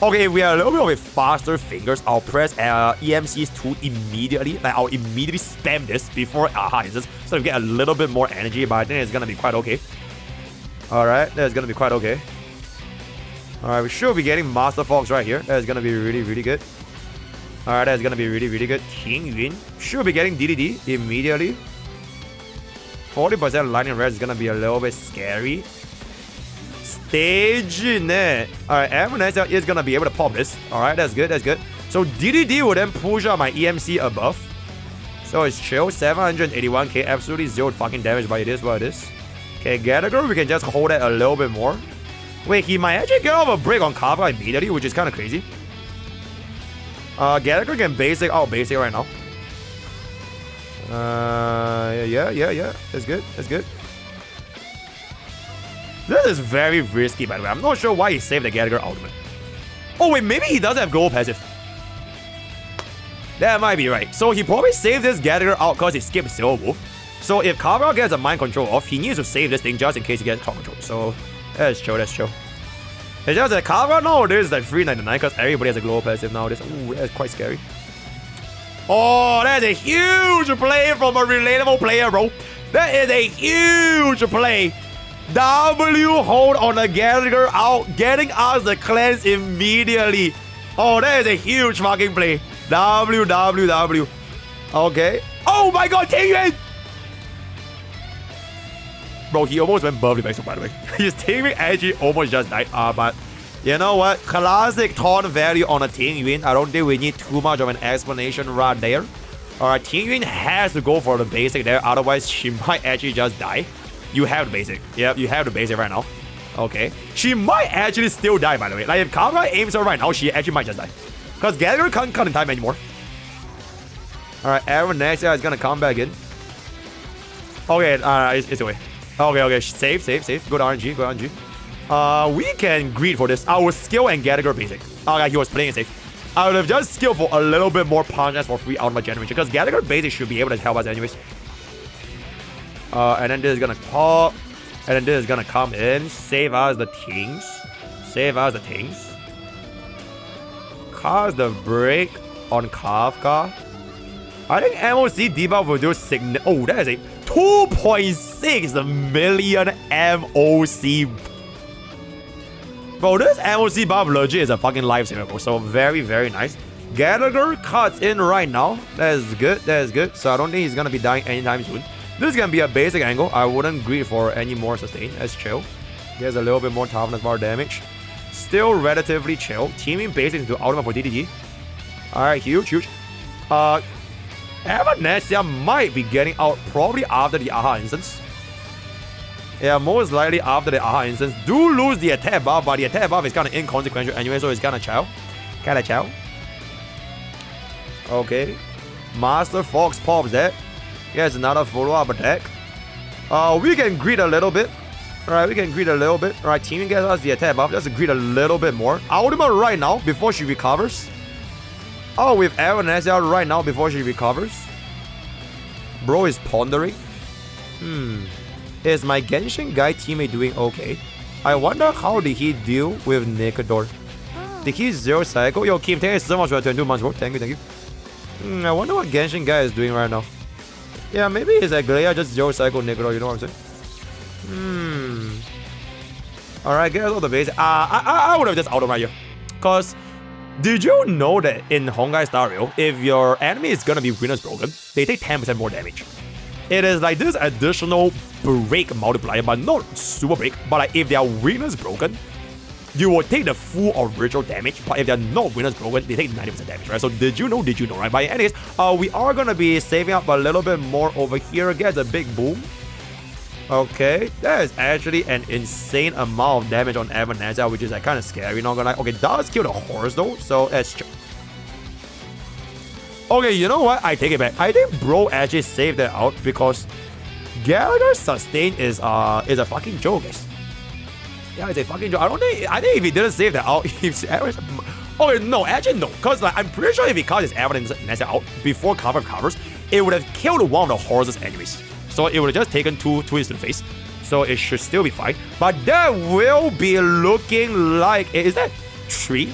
Okay, if we have a little bit of a faster fingers, I'll press EMCs 2 immediately. Like, I'll immediately spam this before aha instance, so we get a little bit more energy, but I think it's gonna be quite okay. Alright, that's gonna be quite okay. Alright, we should be getting Master Fox right here. That's gonna be really, really good. Alright, that's gonna be really, really good. Ting Yun should be getting DDD immediately. 40% lightning red is gonna be a little bit scary. Stage net. Alright, Evanescia is gonna be able to pop this. Alright, that's good, that's good. So DDD will then push out my EMC above. So it's chill. 781k, absolutely zero fucking damage, but it is what it is. Okay, Gallagher, we can just hold it a little bit more. Wait, he might actually get off a break on Kafka immediately, which is kind of crazy. Gallagher can basic out basic right now. Yeah. That's good. That's good. This is very risky, by the way. I'm not sure why he saved the Gallagher ultimate. Oh, wait, maybe he doesn't have global passive. That might be right. So he probably saved this Gallagher out because he skipped Silver Wolf. So if Kafka gets a mind control off, he needs to save this thing just in case he gets cloud control. So that's chill, that's chill. It's just that Kafka nowadays is like 399 because everybody has a global passive nowadays. Ooh, that's quite scary. Oh, that's a huge play from a relatable player, bro. That is a huge play. W hold on the Gallagher out, getting us the cleanse immediately. Oh, that is a huge fucking play. W. Okay. Oh my god, Ting Yun! Bro, he almost went bubbly back, by the way. His teammate actually almost just died. But you know what? Classic taunt value on a Ting Yun. I don't think we need too much of an explanation right there. Alright, Ting Yun has to go for the basic there. Otherwise, she might actually just die. You have the basic. Yep, you have the basic right now. Okay. She might actually still die, by the way. Like, if Kafka aims her right now, she actually might just die. Because Gallagher can't cut in time anymore. Alright, Evanescia is gonna come back in. Okay, it's away. Okay, save. Good RNG. We can greed for this. I will skill and Gallagher basic. Okay, he was playing it safe. I would have just skilled for a little bit more punch as for free out of my generation. Because Gallagher basic should be able to help us anyways. And then this is gonna pop. And then this is gonna come in. Save us the things. Cause the break on Kafka. I think MOC debuff will do significant. Oh, that is a 2.6 million MOC. Bro, this MOC buff legit is a fucking lifesaver, bro. So very, very nice. Gallagher cuts in right now. That is good. So I don't think he's gonna be dying anytime soon. This is gonna be a basic angle. I wouldn't greed for any more sustain. That's chill. He has a little bit more toughness bar damage. Still relatively chill. Teaming basic into ultimate for DDD. Alright, huge. Evanescia might be getting out probably after the AHA instance. Yeah, most likely after the AHA instance. Do lose the attack buff, but the attack buff is kind of inconsequential anyway, so it's kind of chow. Okay. Master Fox pops that. Here's another follow-up attack. We can greed a little bit. Alright, Alright, teaming gets us the attack buff. Let's greed a little bit more. Ultimate right now before she recovers. Oh, with Evanescia right now before she recovers. Bro is pondering. Is my Genshin guy teammate doing okay? I wonder how did he deal with Nikador. Did he zero cycle? Yo, Kim, thank you so much for 22 months, bro. Thank you. I wonder what Genshin guy is doing right now. Yeah, maybe his Aglaea just zero cycle Nikador, you know what I'm saying? Alright, get out of the base. I would have just auto right here. Cause did you know that in Honkai Star Rail, if your enemy is gonna be Venus Broken, they take 10% more damage. It is like this additional break multiplier, but not super break. But like if they are Venus Broken, you will take the full original damage. But if they're not Venus Broken, they take 90% damage, right? So did you know, right? But anyways, we are gonna be saving up a little bit more over here. Gets a big boom. Okay, that is actually an insane amount of damage on Evanescia, which is like kind of scary, not gonna lie. Okay, does kill the horse though, so that's true. Okay, you know what? I take it back. I think bro actually saved that out because Gallagher's sustain is a fucking joke, guys. Yeah, it's a fucking joke. I think if he didn't save that out, if okay, no, actually no, because like I'm pretty sure if he cast his Evanescia out before cover covers, it would have killed one of the horses anyways. So it would have just taken two hits to the face. So it should still be fine. But that will be looking like... Is that 3?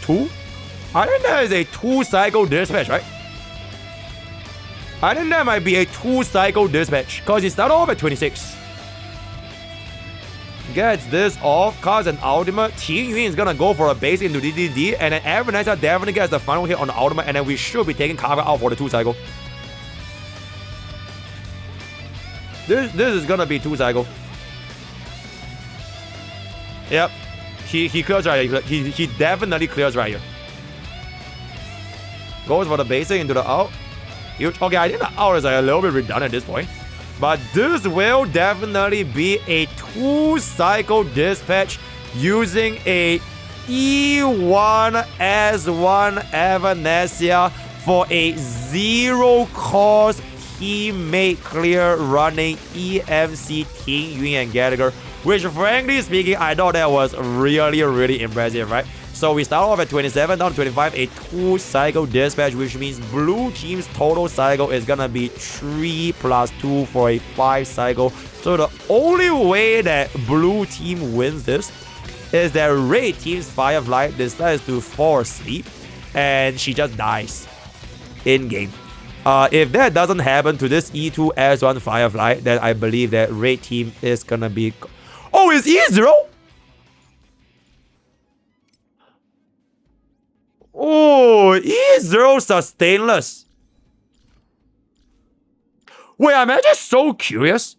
2? I think that is a 2-cycle dispatch, right? I think that might be a 2-cycle dispatch. Because it started off at 26. gets this off, casts an ultimate. Team Yun is gonna go for a base into DDD, and then Evanescia definitely gets the final hit on the ultimate, and then we should be taking Kafka out for the 2-cycle. This is gonna be 2-cycle. Yep. He clears right here. He definitely clears right here. Goes for the basic into the out. Huge. Okay, I think the out is like a little bit redundant at this point. But this will definitely be a 2-cycle dispatch using a E1S1 Evanescia for a 0-cost teammate clear running EMC Team Yun and Gallagher, which frankly speaking, I thought that was really impressive, right? So we start off at 27 down to 25, a 2-cycle dispatch, which means blue team's total cycle is gonna be 3 plus 2 for a 5-cycle. So the only way that blue team wins this is that red team's Firefly decides to fall asleep and she just dies in game. If that doesn't happen to this E2S1 Firefly, then I believe that red team is gonna be... Oh, it's E0? Oh, E0 sustainless. Wait, I'm actually so curious.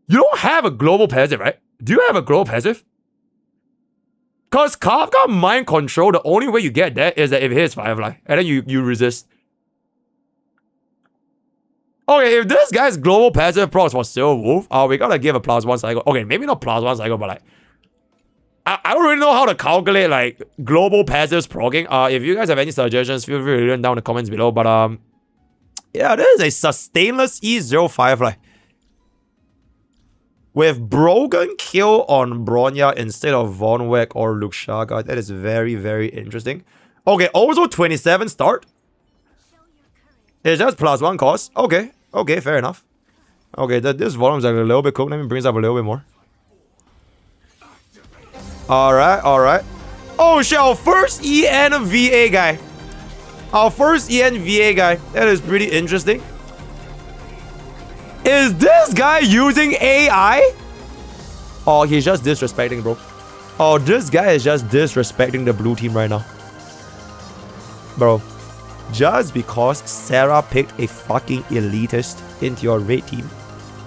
You don't have a global passive, right? Do you have a global passive? Because Kafka mind control, the only way you get that is that if it hits Firefly, and then you resist. Okay, if this guy's global passive procs for Silver Wolf, we gotta give a +1 cycle. Okay, maybe not +1 cycle, but like, I don't really know how to calculate like global passives proccing. If you guys have any suggestions, feel free to leave them down in the comments below. But yeah, this is a sustainless E0 Firefly with broken kill on Bronya instead of Von Weck or Luxaga. That is very interesting. Okay, also 27 start. It's just +1 cost. Okay, fair enough. Okay, this volume's like a little bit cooked. Let me bring it up a little bit more. Alright. Oh shit, our first ENVA guy. Our first ENVA guy. That is pretty interesting. Is this guy using AI? Oh, he's just disrespecting, bro. Oh, this guy is just disrespecting the blue team right now. Bro. Just because Sarah picked a fucking elitist into your red team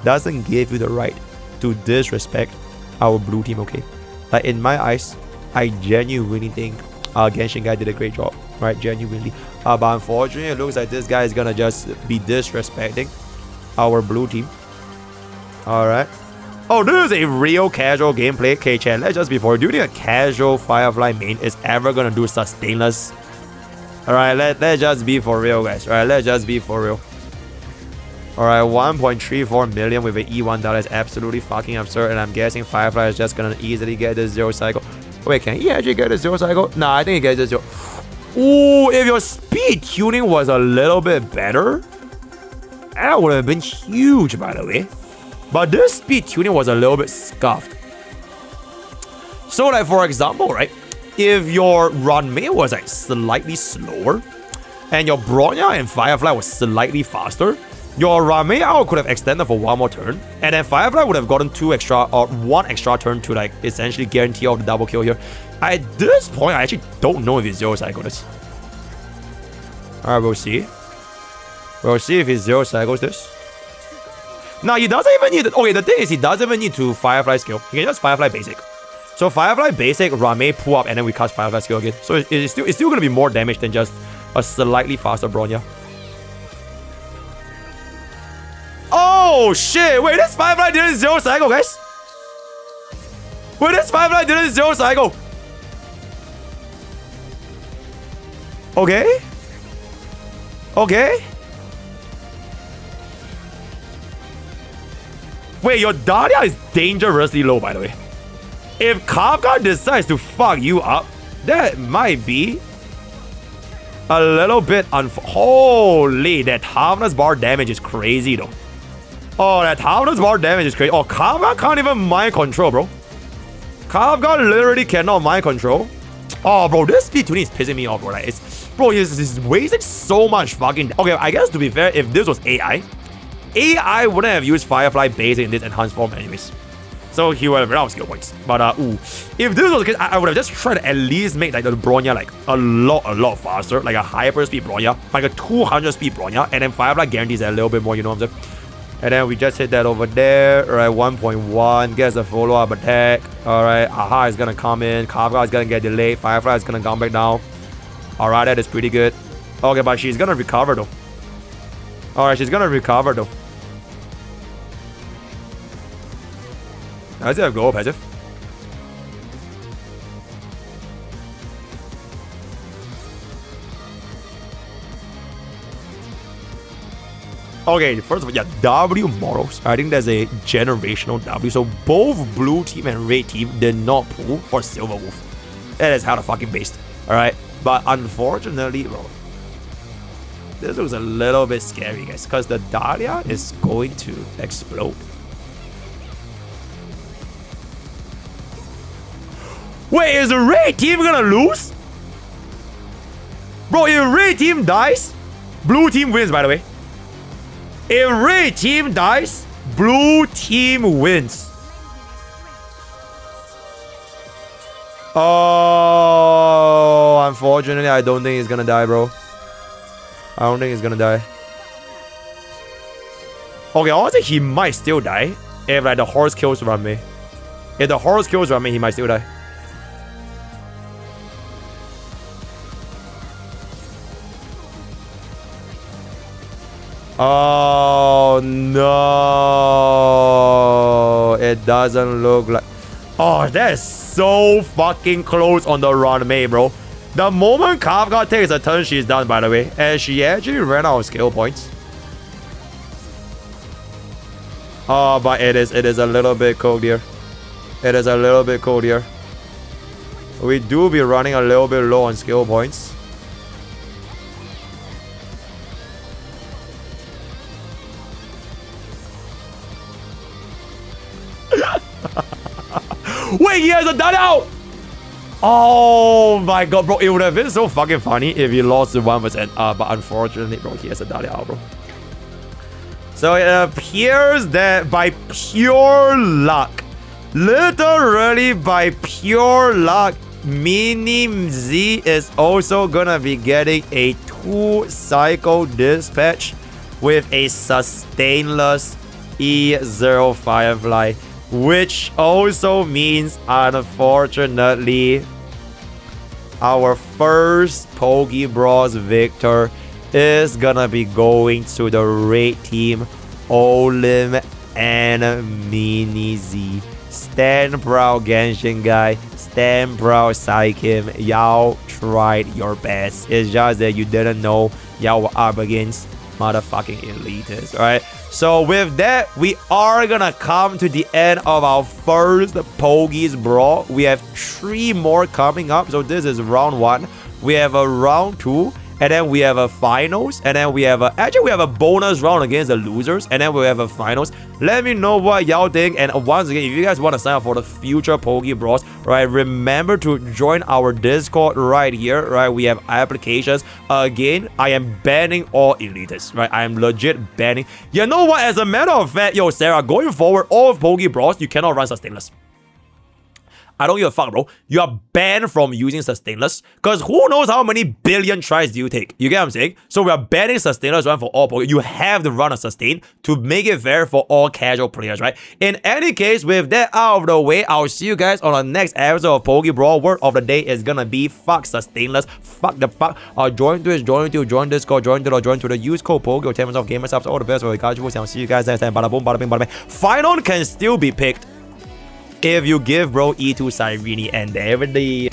doesn't give you the right to disrespect our blue team, okay? Like, in my eyes, I genuinely think Genshin guy did a great job, right? Genuinely. But unfortunately, it looks like this guy is gonna just be disrespecting our blue team. Alright. Oh, this is a real casual gameplay. Okay, chat, let's just be for. Do you think a casual Firefly main is ever gonna do sustainless? Alright, let's just be for real, guys. Alright, let's just be for real. Alright, 1.34 million with an E1 dollar is absolutely fucking absurd, and I'm guessing Firefly is just gonna easily get the 0 cycle. Wait, can he actually get the 0 cycle? Nah, I think he gets the 0. Ooh, if your speed tuning was a little bit better, that would have been huge, by the way. But this speed tuning was a little bit scuffed. So, like, for example, right? If your Ranmei was like slightly slower and your Bronya and Firefly was slightly faster, your Ranmei out could have extended for 1 more turn, and then Firefly would have gotten 2 extra or 1 extra turn to like essentially guarantee out the double kill here. At this point, I actually don't know if he's 0 cycle this. Alright, we'll see. We'll see if he's 0 cycles this. Now he doesn't even need okay, the thing is he doesn't even need to Firefly skill. He can just Firefly basic. So Firefly basic, Ranmei pull up, and then we cast Firefly skill again. So it's still gonna be more damage than just a slightly faster Bronya. Oh shit! Wait, this Firefly didn't 0 cycle, guys. Wait, this Firefly didn't 0 cycle. Okay. Wait, your Dahlia is dangerously low, by the way. If Kafka decides to fuck you up, that might be a little bit holy, that Harvness bar damage is crazy though. Oh, that Harvness bar damage is crazy. Oh, Kafka can't even mind control, bro. Kafka literally cannot mind control. Oh, bro, this speed tuning is pissing me off, bro. Like, he's wasting so much fucking... Okay, I guess to be fair, if this was AI wouldn't have used Firefly basic in this enhanced form anyways. So he would have run out of skill points. But if this was the case, I would have just tried to at least make like the Bronya like a lot faster, like a hyper speed Bronya, like a 200 speed Bronya, and then Firefly guarantees a little bit more, you know what I'm saying? And then we just hit that over there. Alright, 1.1. Gets a follow-up attack. Alright, Aha is gonna come in. Kafka is gonna get delayed. Firefly is gonna come back down. Alright, that is pretty good. Okay, but she's gonna recover though. Alright, she's gonna recover though. Does it have global passive? Okay, first of all, yeah, W models. I think there's a generational W. So both blue team and red team did not pull for Silver Wolf. That is how the fucking based. Alright. But unfortunately, bro, this looks a little bit scary, guys. Because the Dahlia is going to explode. Wait, is the red team gonna lose? Bro, if red team dies, blue team wins, by the way. If red team dies, blue team wins. Oh, unfortunately, I don't think he's gonna die, bro. I don't think he's gonna die. Okay, honestly, he might still die if like the horse kills Rame. If the horse kills Rame, he might still die. Oh no, it doesn't look like. Oh, that is so fucking close on the run, mate, bro. The moment Kafka takes a turn, she's done, by the way, and she actually ran out of skill points. Oh, but it is a little bit cold here. It is a little bit cold here. We do be running a little bit low on skill points. Wait, he has a done out! Oh my god, bro. It would have been so fucking funny if he lost to 1%. But unfortunately, bro, he has a done out, bro. So it appears that by pure luck, literally by pure luck, Mini Z is also gonna be getting a 2-cycle dispatch with a sustainless E0 Firefly. Which also means, unfortunately, our first Pokke Brawl victor is gonna be going to the red team, Olim and Mini Z. Stand proud, Genshin guy. Stand proud, Psykim. Y'all tried your best. It's just that you didn't know y'all were up against motherfucking elitists, alright? So with that, we are gonna come to the end of our first Pokke Brawl. We have 3 more coming up. So this is round 1. We have a round 2. And then we have a finals. And then we have a... Actually, we have a bonus round against the losers. And then we have a finals. Let me know what y'all think. And once again, if you guys want to sign up for the future Pokke Brawls, right, remember to join our Discord right here, right? We have applications. Again, I am banning all elitists, right? I am legit banning. You know what? As a matter of fact, yo, Sarah, going forward, all of Pokke Brawls, you cannot run sustainless. I don't give a fuck, bro. You are banned from using sustainless. Because who knows how many billion tries do you take? You get what I'm saying? So we are banning sustainless run for all Pokke. You have to run a sustain to make it fair for all casual players, right? In any case, with that out of the way, I'll see you guys on the next episode of Pokke Brawl. Word of the day is gonna be fuck sustainless. Fuck the fuck. Join Twitch, join Discord, join Twitter. Use code Pokke or 10% off gamer subs. All the best for the casuals. I'll see you guys next time. Bada boom, bada bing, bada bang. Final can still be picked if you give bro E2 Cyrene and every day.